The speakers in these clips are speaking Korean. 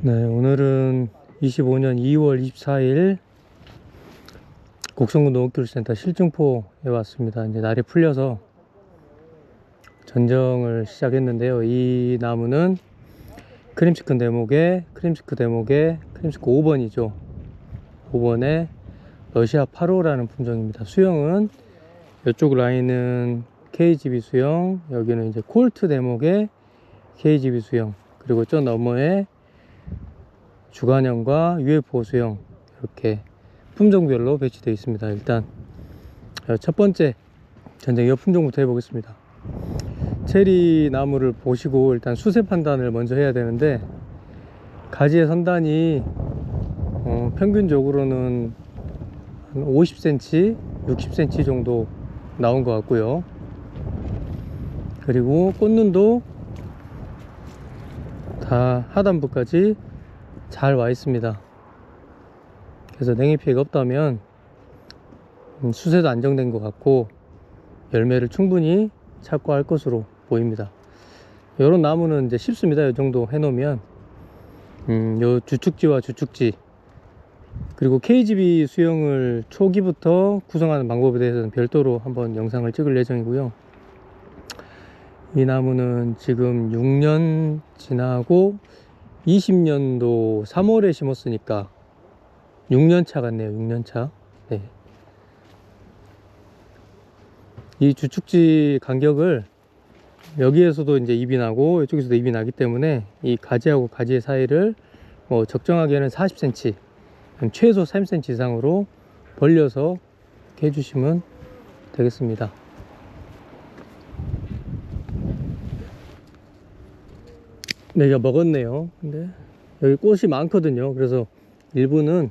네, 오늘은 25년 2월 24일 곡성군 농업기술센터 실증포에 왔습니다. 이제 날이 풀려서 전정을 시작했는데요. 이 나무는 크림스크 대목의 크림스크 5번이죠. 5번의 러시아 8호라는 품종입니다. 수영은 이쪽 라인은 KGB 수영, 여기는 이제 콜트 대목의 KGB 수영, 그리고 저 너머에 주간형과 UFO 수영, 이렇게 품종별로 배치되어 있습니다. 일단 첫 번째 전쟁 품종부터 해보겠습니다. 체리 나무를 보시고 일단 수세 판단을 먼저 해야 되는데, 가지의 선단이 평균적으로는 한 50cm, 60cm 정도 나온 것 같고요. 그리고 꽃눈도 다 하단부까지 잘 와 있습니다. 그래서 냉해 피해가 없다면 수세도 안정된 것 같고 열매를 충분히 착과할 것으로 보입니다. 이런 나무는 이제 쉽습니다. 이 정도 해놓으면 요 주축지와 주축지, 그리고 KGB 수영을 초기부터 구성하는 방법에 대해서는 별도로 한번 영상을 찍을 예정이고요. 이 나무는 지금 6년 지나고 20년도 3월에 심었으니까 6년차 같네요. 6년차. 네. 이 주축지 간격을 여기에서도 이제 입이 나고 이쪽에서도 입이 나기 때문에 이 가지하고 가지의 사이를 적정하게는 40cm, 최소 30cm 이상으로 벌려서 이렇게 해주시면 되겠습니다. 네, 이거 먹었네요. 근데 여기 꽃이 많거든요. 그래서 일부는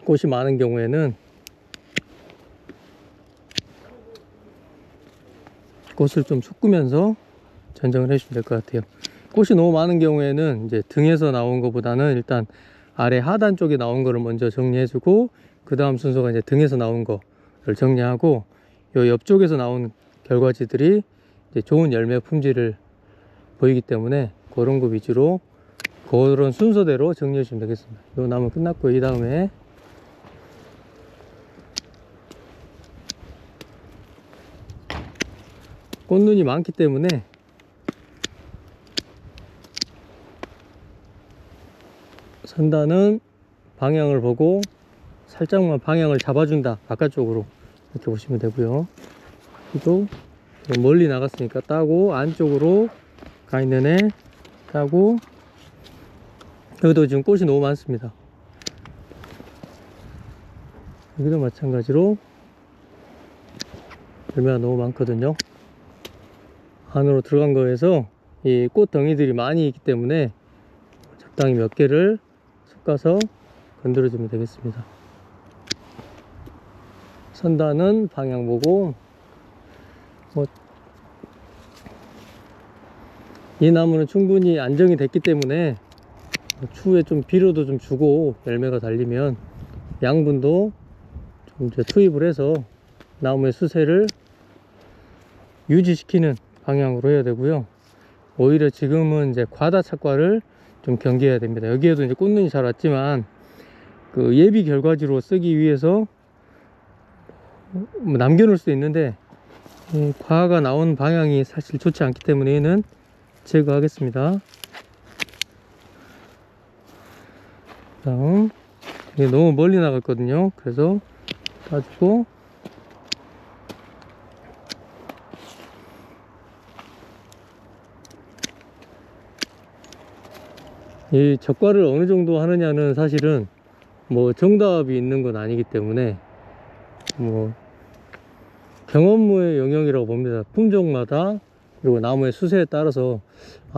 꽃이 많은 경우에는 꽃을 좀 섞으면서 전정을 해주시면 될 것 같아요. 꽃이 너무 많은 경우에는 이제 등에서 나온 것보다는 일단 아래 하단 쪽에 나온 거를 먼저 정리해주고, 그 다음 순서가 이제 등에서 나온 거를 정리하고, 요 옆쪽에서 나온 결과지들이 이제 좋은 열매 품질을 보이기 때문에 그런 거 위주로 그런 순서대로 정리해 주시면 되겠습니다. 요 나무 끝났고, 이 다음에 꽃눈이 많기 때문에 선단은 방향을 보고 살짝만 방향을 잡아준다, 바깥쪽으로, 이렇게 보시면 되고요. 또 멀리 나갔으니까 따고, 안쪽으로 가 있는 애 따고, 여기도 지금 꽃이 너무 많습니다. 여기도 마찬가지로 열매가 너무 많거든요. 안으로 들어간 거에서 이 꽃 덩이들이 많이 있기 때문에 적당히 몇 개를 섞어서 건드려 주면 되겠습니다. 선단은 방향 보고, 이 나무는 충분히 안정이 됐기 때문에 추후에 좀 비료도 좀 주고 열매가 달리면 양분도 좀 이제 투입을 해서 나무의 수세를 유지시키는 방향으로 해야 되고요. 오히려 지금은 이제 과다 착과를 좀 경계해야 됩니다. 여기에도 이제 꽃눈이 잘 왔지만 그 예비 결과지로 쓰기 위해서 남겨놓을 수도 있는데, 이 과가 나온 방향이 사실 좋지 않기 때문에 얘는 제거하겠습니다. 다음, 이게 너무 멀리 나갔거든요. 그래서 따주고, 이 적과를 어느 정도 하느냐는 사실은 정답이 있는 건 아니기 때문에 경험의 영역이라고 봅니다. 품종마다, 그리고 나무의 수세에 따라서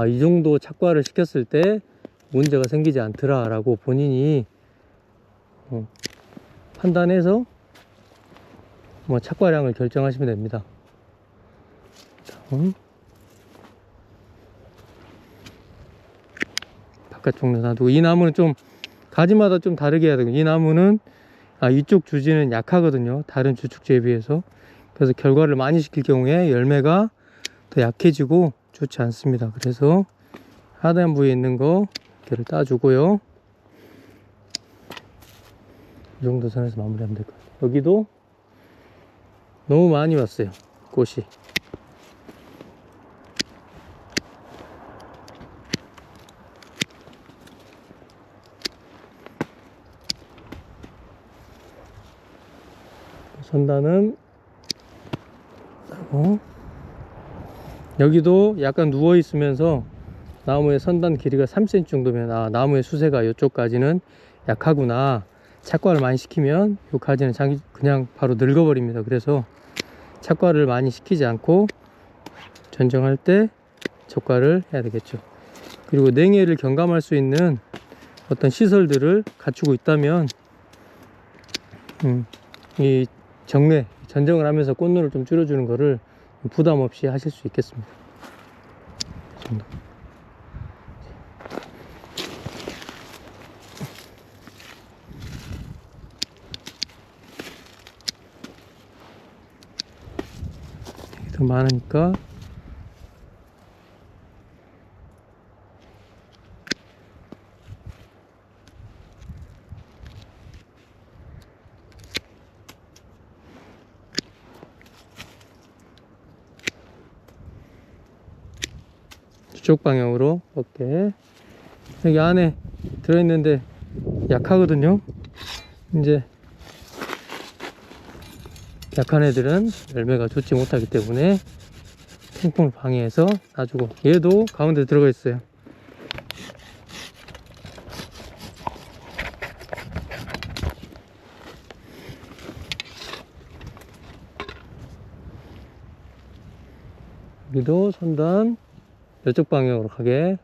이 정도 착과를 시켰을 때 문제가 생기지 않더라 라고 본인이 판단해서 착과량을 결정하시면 됩니다. 다음, 바깥쪽 놔두고, 이 나무는 좀 가지마다 좀 다르게 해야 되고, 이 나무는 이쪽 주지는 약하거든요, 다른 주축지에 비해서. 그래서 결과를 많이 시킬 경우에 열매가 더 약해지고 좋지 않습니다. 그래서 하단 부위에 있는 거 개를 따주고요. 이 정도 선에서 마무리하면 될 것 같아요. 여기도 너무 많이 왔어요, 꽃이. 선단은 하고, 여기도 약간 누워 있으면서 나무의 선단 길이가 3cm 정도면 아, 나무의 수세가 이쪽까지는 약하구나, 착과를 많이 시키면 이 가지는 그냥 바로 늙어버립니다. 그래서 착과를 많이 시키지 않고 전정할 때 적과를 해야 되겠죠. 그리고 냉해를 경감할 수 있는 어떤 시설들을 갖추고 있다면 이 전정을 하면서 꽃눈을 좀 줄여주는 거를 부담 없이 하실 수 있겠습니다. 이 정도. 더 많으니까 이쪽 방향으로 어깨, 여기 안에 들어있는데 약하거든요. 이제 약한 애들은 열매가 좋지 못하기 때문에 통풍을 방해해서 놔주고, 얘도 가운데 들어가 있어요. 여기도 선단 이쪽 방향으로 가게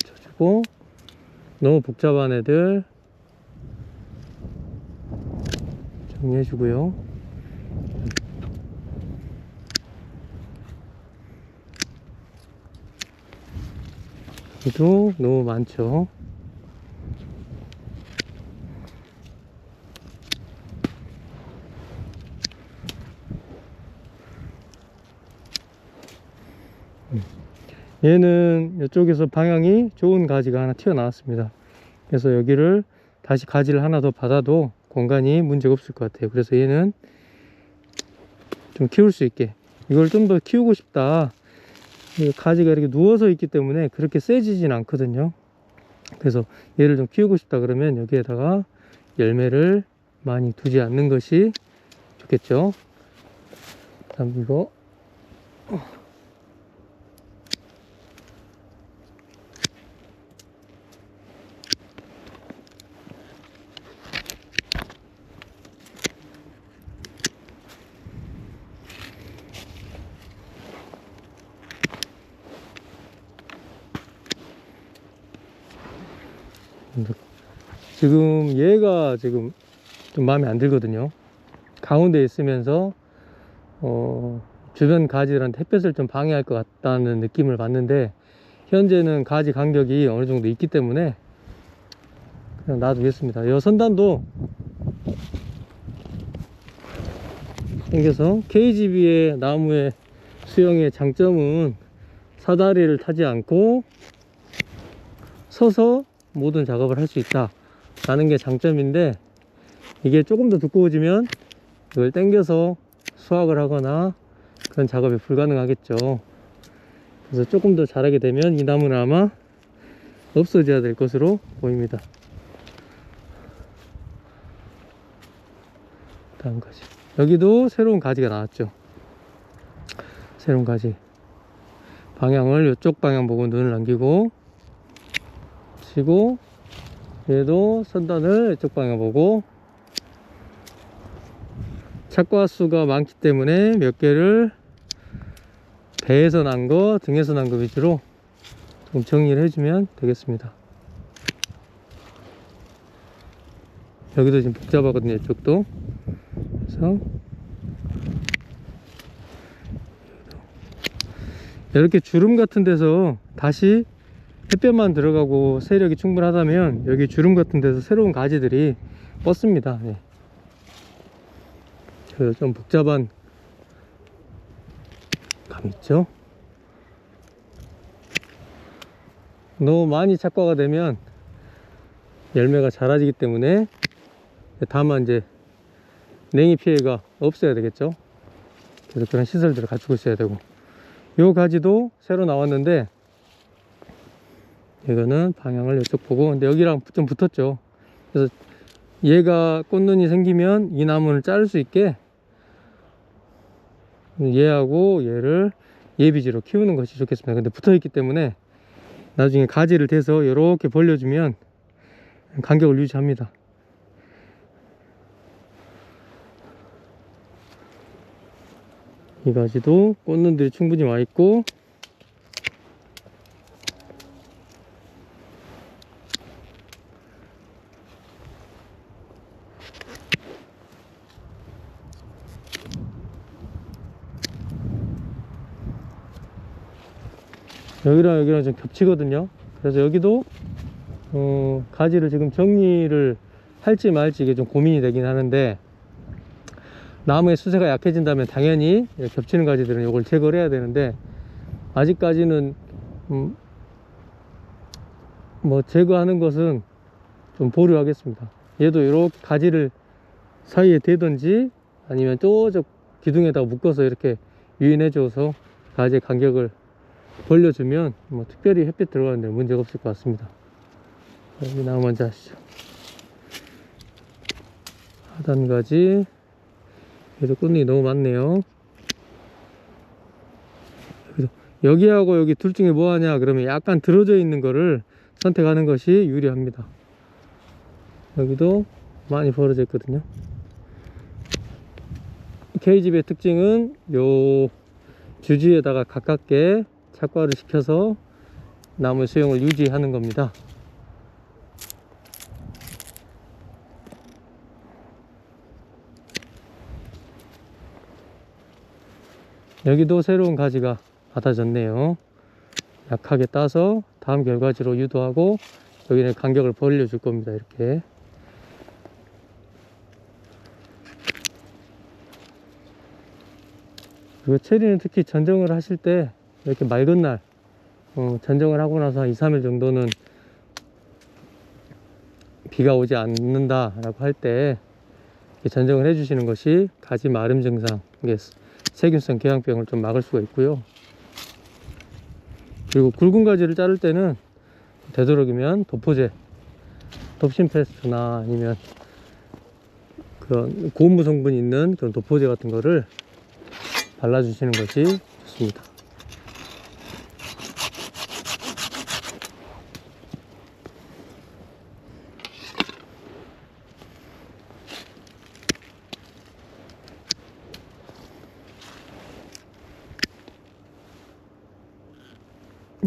쳐주고, 너무 복잡한 애들 정리해주고요. 여기도 너무 많죠. 얘는 이쪽에서 방향이 좋은 가지가 하나 튀어나왔습니다. 그래서 여기를 다시 가지를 하나 더 받아도 공간이 문제가 없을 것 같아요. 그래서 얘는 좀 키울 수 있게, 이걸 좀 더 키우고 싶다, 가지가 이렇게 누워서 있기 때문에 그렇게 세지진 않거든요. 그래서 얘를 좀 키우고 싶다 그러면 여기에다가 열매를 많이 두지 않는 것이 좋겠죠. 다음 이거 지금 얘가 지금 좀 마음에 안 들거든요. 가운데 있으면서 주변 가지들한테 햇볕을 좀 방해할 것 같다는 느낌을 받는데, 현재는 가지 간격이 어느 정도 있기 때문에 그냥 놔두겠습니다. 이 선단도 당겨서, KGB의 나무의 수영의 장점은 사다리를 타지 않고 서서 모든 작업을 할 수 있다 라는 게 장점인데, 이게 조금 더 두꺼워지면 이걸 당겨서 수확을 하거나 그런 작업이 불가능하겠죠. 그래서 조금 더 자라게 되면 이 나무는 아마 없어져야 될 것으로 보입니다. 다음 가지, 여기도 새로운 가지가 나왔죠. 새로운 가지 방향을 이쪽 방향 보고 눈을 남기고 치고, 얘도 선단을 이쪽 방향 보고, 착과 수가 많기 때문에 몇 개를 배에서 난 거, 등에서 난 거 위주로 좀 정리를 해주면 되겠습니다. 여기도 지금 복잡하거든요, 이쪽도. 그래서 이렇게 주름 같은 데서 다시 햇볕만 들어가고 세력이 충분하다면 여기 주름 같은 데서 새로운 가지들이 뻗습니다. 네. 그래서 좀 복잡한 감 있죠. 너무 많이 착과가 되면 열매가 자라지기 때문에 다만 이제 냉이 피해가 없어야 되겠죠. 그래서 그런 시설들을 갖추고 있어야 되고, 요 가지도 새로 나왔는데 이거는 방향을 이쪽 보고, 근데 여기랑 좀 붙었죠. 그래서 얘가 꽃눈이 생기면 이 나무를 자를 수 있게 얘하고 얘를 예비지로 키우는 것이 좋겠습니다. 근데 붙어 있기 때문에 나중에 가지를 대서 이렇게 벌려주면 간격을 유지합니다. 이 가지도 꽃눈들이 충분히 와 있고, 여기랑 좀 겹치거든요. 그래서 여기도 가지를 지금 정리를 할지 말지 이게 좀 고민이 되긴 하는데, 나무의 수세가 약해진다면 당연히 겹치는 가지들은 이걸 제거를 해야 되는데, 아직까지는 뭐 제거하는 것은 좀 보류하겠습니다. 얘도 이렇게 가지를 사이에 대든지 아니면 저쪽 기둥에다가 묶어서 이렇게 유인해 줘서 가지의 간격을 벌려주면 뭐 특별히 햇빛 들어가는데 문제가 없을 것 같습니다. 여기 나무 먼저 하시죠. 하단 가지, 그래도 꽃잎이 너무 많네요. 여기하고 여기 둘 중에 뭐 하냐 그러면 약간 들어져 있는 거를 선택하는 것이 유리합니다. 여기도 많이 벌어져 있거든요. K집의 특징은 요 주지에다가 가깝게 착과를 시켜서 나무 수용을 유지하는 겁니다. 여기도 새로운 가지가 받아졌네요. 약하게 따서 다음 결과지로 유도하고 여기는 간격을 벌려 줄 겁니다. 이렇게. 그리고 체리는 특히 전정을 하실 때 이렇게 맑은 날 전정을 하고 나서 한 2, 3일 정도는 비가 오지 않는다 라고 할 때 전정을 해 주시는 것이 가지 마름 증상, 세균성 궤양병을 좀 막을 수가 있고요. 그리고 굵은 가지를 자를 때는 되도록이면 도포제, 덥신페스트나 아니면 그런 고무 성분이 있는 그런 도포제 같은 거를 발라주시는 것이 좋습니다.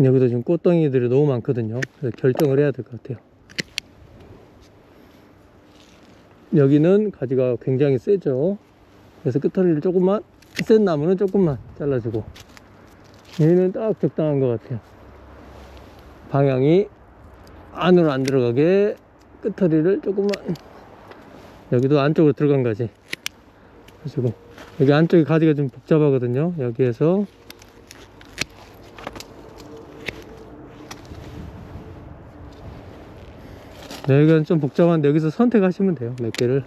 여기도 지금 꽃덩이들이 너무 많거든요. 그래서 결정을 해야 될 것 같아요. 여기는 가지가 굉장히 세죠. 그래서 끝허리를 조금만, 센 나무는 조금만 잘라주고, 얘는 딱 적당한 것 같아요. 방향이 안으로 안 들어가게 끝허리를 조금만, 여기도 안쪽으로 들어간 가지 그리고 여기 안쪽에 가지가 좀 복잡하거든요. 여기에서 여기가 좀 복잡한데 여기서 선택하시면 돼요. 몇 개를.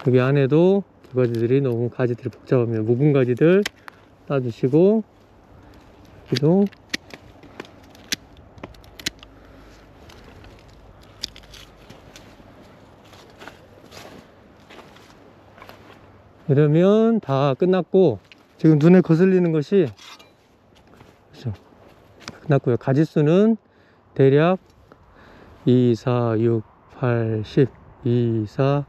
여기 안에도 가지들이 너무 가지들이 복잡합니다. 묵은 가지들 따주시고, 여기도 이러면 다 끝났고, 지금 눈에 거슬리는 것이 그렇죠. 끝났고요. 가지수는 대략 2, 4, 6, 8, 10, 2, 4,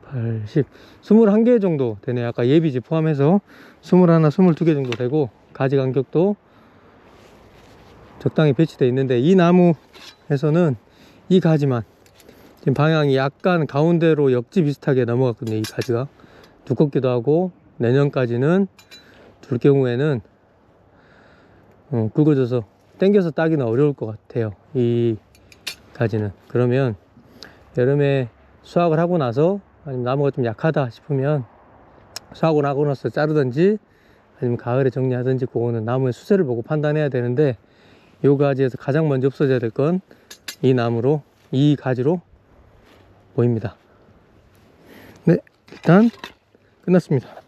8, 10 21개 정도 되네요. 아까 예비지 포함해서 21, 22개 정도 되고, 가지 간격도 적당히 배치되어 있는데, 이 나무에서는 이 가지만 지금 방향이 약간 가운데로 옆지 비슷하게 넘어갔거든요. 이 가지가 두껍기도 하고, 내년까지는 둘 경우에는 굵어져서 당겨서 따기는 어려울 것 같아요. 이 가지는. 그러면 여름에 수확을 하고 나서, 아니면 나무가 좀 약하다 싶으면 수확을 하고 나서 자르든지 아니면 가을에 정리하든지, 그거는 나무의 수세를 보고 판단해야 되는데, 요 가지에서 가장 먼저 없어져야 될 건 이 나무로, 이 가지로 보입니다. 네, 일단 끝났습니다.